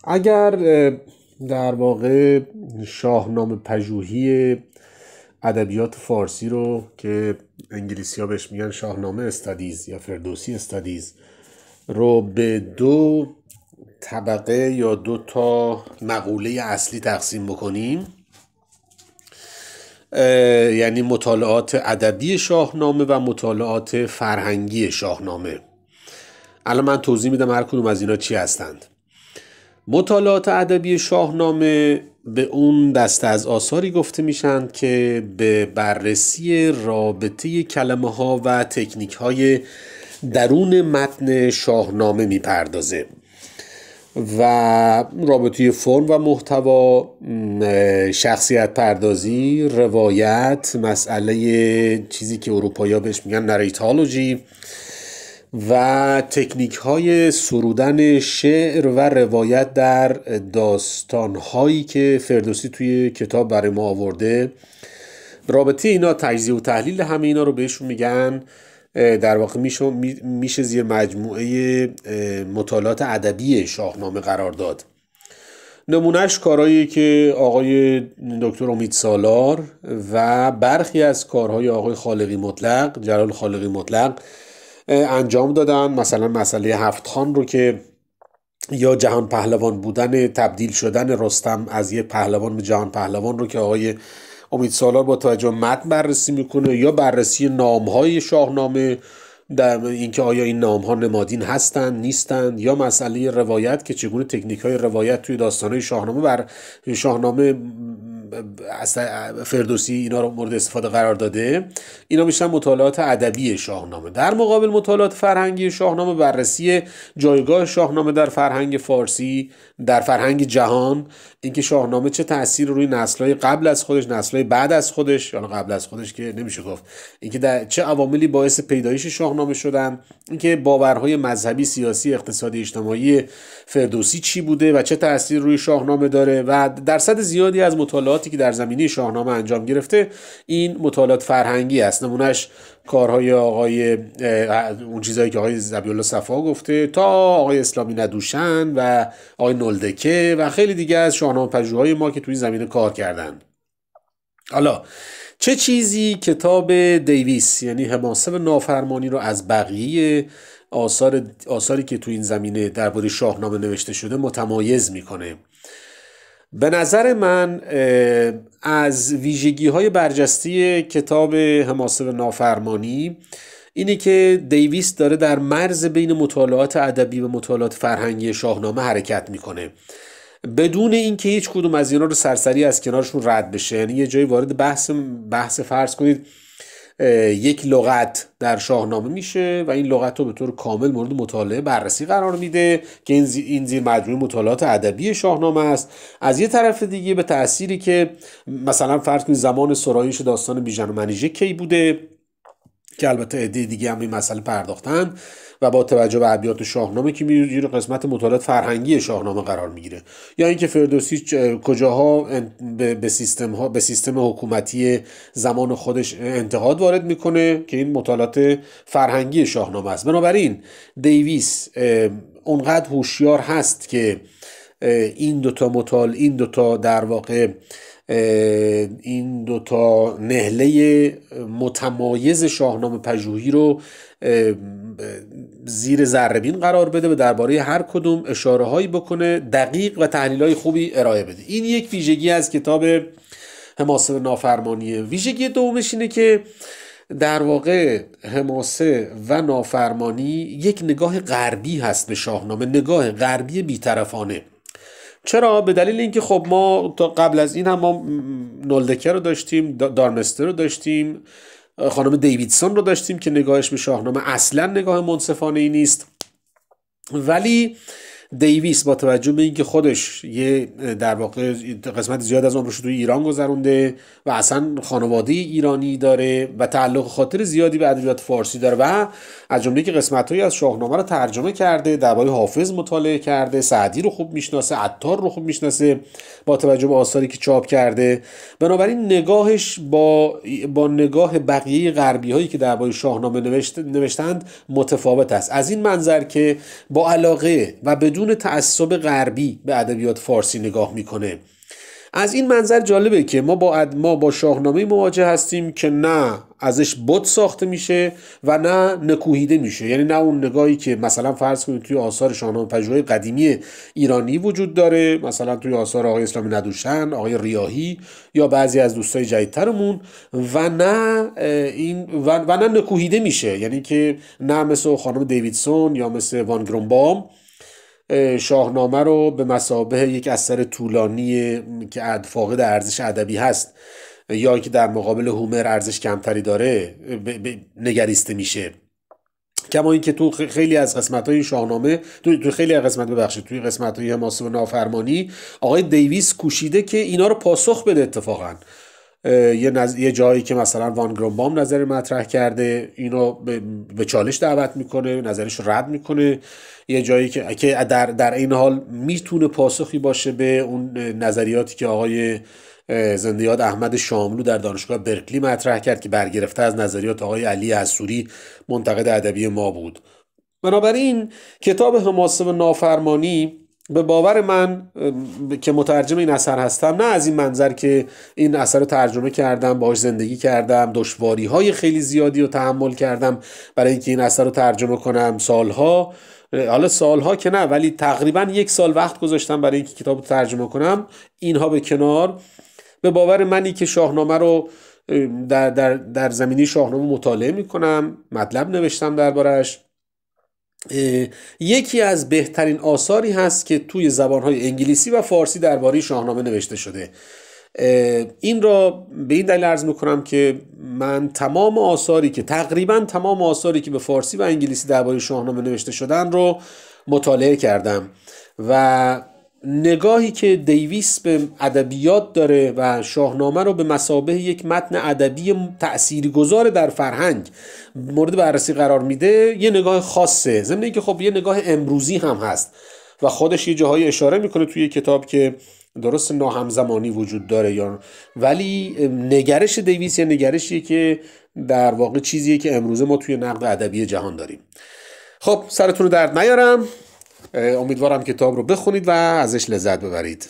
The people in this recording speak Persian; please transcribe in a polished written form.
اگر در واقع شاهنامه پژوهی ادبیات فارسی رو که انگلیسی ها بهش میگن شاهنامه استادیز یا فردوسی استادیز رو به دو طبقه یا دو تا مقوله اصلی تقسیم بکنیم، یعنی مطالعات ادبی شاهنامه و مطالعات فرهنگی شاهنامه. الان من توضیح میدم هر کدوم از اینا چی هستند. مطالعات ادبی شاهنامه به اون دسته از آثاری گفته میشن که به بررسی رابطه کلمه ها و تکنیک های درون متن شاهنامه میپردازه و رابطه فرم و محتوا، شخصیت پردازی، روایت، مسئله چیزی که اروپایی‌ها بهش میگن نریتالوجی و تکنیک های سرودن شعر و روایت در داستان هایی که فردوسی توی کتاب برای ما آورده. رابطه اینا، تجزیه و تحلیل همه اینا رو بهشون میگن در واقع میشه زیر مجموعه مطالعات ادبی شاهنامه قرار داد. نمونهش کارهایی که آقای دکتر امید سالار و برخی از کارهای آقای خالقی مطلق، جلال خالقی مطلق انجام دادن. مثلا مسئله هفت خان رو که یا جهان پهلوان بودن، تبدیل شدن رستم از یک پهلوان به جهان پهلوان رو که آقای امید سالار با توجه متن بررسی میکنه، یا بررسی نامهای شاهنامه، در اینکه آیا این نامها نمادین هستند نیستند، یا مسئله روایت که چگونه تکنیک های روایت توی داستانهای شاهنامه بر شاهنامه فردوسی اینا رو مورد استفاده قرار داده. اینا میشن مطالعات ادبی شاهنامه. در مقابل مطالعات فرهنگی شاهنامه بررسی جایگاه شاهنامه در فرهنگ فارسی، در فرهنگ جهان، اینکه شاهنامه چه تأثیر روی نسل‌های قبل از خودش، نسل‌های بعد از خودش، یا قبل از خودش که نمیشه گفت، اینکه در چه عواملی باعث پیدایش شاهنامه شدن، اینکه باورهای مذهبی، سیاسی، اقتصادی، اجتماعی فردوسی چی بوده و چه تأثیر روی شاهنامه داره. و درصد زیادی از مطالعاتی که در زمینه شاهنامه انجام گرفته این مطالعات فرهنگی است. نمونهش کارهای آقای اون چیزایی که آقای ذبیح‌الله صفا گفته تا آقای اسلامی ندوشن و آقای نلدکه و خیلی دیگه از شاهنامه پژوهای ما که توی زمینه کار کردن. حالا چه چیزی کتاب دیویس یعنی حماسه و نافرمانی رو از بقیه آثاری که توی این زمینه درباره شاهنامه نوشته شده متمایز میکنه؟ به نظر من از ویژگی‌های برجسته کتاب حماسه و نافرمانی اینه که دیویس داره در مرز بین مطالعات ادبی و مطالعات فرهنگی شاهنامه حرکت میکنه، بدون اینکه هیچ کدوم از اینا رو سرسری از کنارشون رد بشه. یعنی یه جایی وارد بحث فرض کنید یک لغت در شاهنامه میشه و این لغت رو به طور کامل مورد مطالعه بررسی قرار میده که این زیر مجموعه مطالعات ادبی شاهنامه است. از یه طرف دیگه به تأثیری که مثلا فرض کنید زمان سرایش داستان بیژن و منیژه کی بوده، که البته عده دیگه هم این مسئله پرداختن و با توجه به ابیات شاهنامه که میره قسمت مطالعات فرهنگی شاهنامه قرار میگیره، یا اینکه فردوسی کجاها به سیستم حکومتی زمان خودش انتقاد وارد میکنه که این مطالعات فرهنگی شاهنامه است. بنابراین دیویس اونقدر هوشیار هست که این دوتا در واقع این دوتا نهله متمایز شاهنامه پژوهی رو زیر ذره‌بین قرار بده و درباره هر کدوم اشاره هایی بکنه، دقیق و تحلیل های خوبی ارائه بده. این یک ویژگی از کتاب حماسه و نافرمانیه. ویژگی دومش اینه که در واقع حماسه و نافرمانی یک نگاه غربی هست به شاهنامه، نگاه غربی بی‌طرفانه. چرا؟ به دلیل اینکه خب ما تا قبل از این هم ما نولدکه رو داشتیم، دارمستر رو داشتیم، خانم دیویدسون رو داشتیم که نگاهش به شاهنامه اصلا نگاه منصفانه ای نیست. ولی دیویس با توجه به اینکه خودش یه در واقع قسمت زیاد از عمرش توی ایران گذرونده و اصلا خانواده ایرانی داره و تعلق خاطر زیادی به ادبیات فارسی داره و از جمله که قسمت‌هایی از شاهنامه رو ترجمه کرده، درباره حافظ مطالعه کرده، سعدی رو خوب میشناسه، عطار رو خوب میشناسه با توجه به آثاری که چاپ کرده، بنابراین نگاهش با نگاه بقیه غربی هایی که درباره شاهنامه نوشتند متفاوت است. از این منظر که با علاقه و بدون بدون تعصب غربی به ادبیات فارسی نگاه میکنه. از این منظر جالبه که ما با شاهنامه مواجه هستیم که نه ازش بت ساخته میشه و نه نکوهیده میشه. یعنی نه اون نگاهی که مثلا فرض کنید توی آثار شاهنامه پژوهی قدیمی ایرانی وجود داره، مثلا توی آثار آقای اسلامی ندوشن، آقای ریاحی یا بعضی از دوستای جدیدترمون، و نه و نه نکوهیده میشه. یعنی که نه مثل خانم دیویدسون یا مثل وان گرونبام شاهنامه رو به مثابه یک اثر طولانی که فاقد ارزش ادبی هست یا که در مقابل هومر ارزش کمتری داره نگریسته میشه. کما اینکه تو خیلی از قسمت‌های شاهنامه تو خیلی از توی قسمت‌های حماسه و نافرمانی آقای دیویس کوشیده که اینا رو پاسخ بده. اتفاقاً یه جایی که مثلا وان گرونبام نظر مطرح کرده اینو به چالش دعوت میکنه، نظرش رد میکنه. یه جایی که در این حال میتونه پاسخی باشه به اون نظریاتی که آقای زنده یاد احمد شاملو در دانشگاه برکلی مطرح کرد که برگرفته از نظریات آقای علی حصوری منتقد ادبی ما بود. بنابراین کتاب حماسه و نافرمانی به باور من که مترجم این اثر هستم، نه از این منظر که این اثر رو ترجمه کردم، باهاش زندگی کردم، دشواری‌های خیلی زیادی رو تحمل کردم برای اینکه این اثر رو ترجمه کنم، سالها که نه، ولی تقریبا 1 سال وقت گذاشتم برای اینکه کتاب رو ترجمه کنم. اینها به کنار، به باور منی که شاهنامه رو در زمینه شاهنامه مطالعه میکنم، مطلب نوشتم دربارش، یکی از بهترین آثاری هست که توی زبانهای انگلیسی و فارسی درباره شاهنامه نوشته شده. این را به این دلیل عرض میکنم که من تقریبا تمام آثاری که به فارسی و انگلیسی درباره شاهنامه نوشته شدن رو مطالعه کردم و نگاهی که دیویس به ادبیات داره و شاهنامه رو به مثابه یک متن ادبی تأثیرگذار در فرهنگ مورد بررسی قرار میده، یه نگاه خاصه. ضمن اینکه خب یه نگاه امروزی هم هست و خودش یه جاهای اشاره میکنه توی کتاب که درست ناهمزمانی وجود داره، ولی نگرش دیویس یه نگرشیه که در واقع چیزیه که امروزه ما توی نقد ادبی جهان داریم. خب سرتون رو درد نیارم، امیدوارم کتاب رو بخونید و ازش لذت ببرید.